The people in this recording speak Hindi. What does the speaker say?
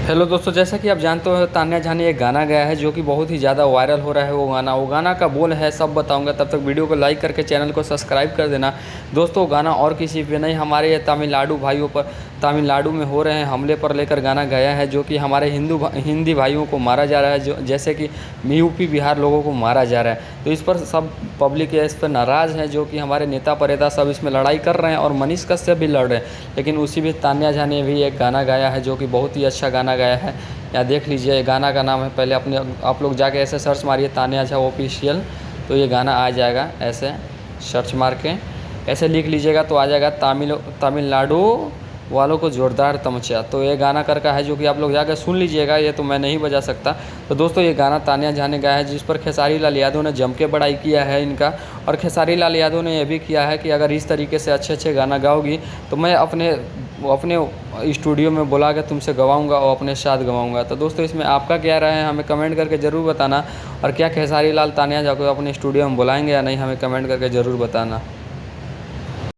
हेलो दोस्तों, जैसा कि आप जानते हो तान्या झा ने एक गाना गाया है जो कि बहुत ही ज़्यादा वायरल हो रहा है। वो गाना का बोल है सब बताऊंगा। तब तक वीडियो को लाइक करके चैनल को सब्सक्राइब कर देना। दोस्तों गाना और किसी पे नहीं, हमारे ये तमिलनाडु भाइयों पर, तमिलनाडु में हो रहे हैं हमले पर लेकर गाना गाया है, जो कि हमारे हिंदी भाइयों को मारा जा रहा है, जो जैसे कि यूपी बिहार लोगों को मारा जा रहा है। तो इस पर सब पब्लिक इस पर नाराज़ है, जो कि हमारे नेता प्रेता सब इसमें लड़ाई कर रहे हैं और मनीष कश्यप भी लड़ रहे हैं। लेकिन उसी भी तान्या झा ने भी एक गाना गाया है जो कि बहुत ही अच्छा गाना गाया है। यहाँ देख लीजिए, गाना का नाम है, पहले अपने आप लोग जाके ऐसे सर्च मारिए तान्या झा ऑफिशियल, तो ये गाना आ जाएगा। ऐसे सर्च मार के ऐसे लिख लीजिएगा तो आ जाएगा तमिलनाडु वालों को ज़ोरदार तमचा। तो ये गाना करका है जो कि आप लोग जाकर सुन लीजिएगा, ये तो मैं नहीं बजा सकता। तो दोस्तों ये गाना तान्या झा ने गाया है, जिस पर खेसारी लाल यादव ने जम के बड़ाई किया है इनका। और खेसारी लाल यादव ने यह भी किया है कि अगर इस तरीके से अच्छे अच्छे गाना गाओगी तो मैं अपने स्टूडियो में बुला के तुमसे गवाऊंगा और अपने साथ गवाऊंगा। तो दोस्तों इसमें आपका क्या राय है हमें कमेंट करके ज़रूर बताना। और क्या खेसारी लाल तान्या झा को अपने स्टूडियो में बुलाएंगे या नहीं, हमें कमेंट करके ज़रूर बताना।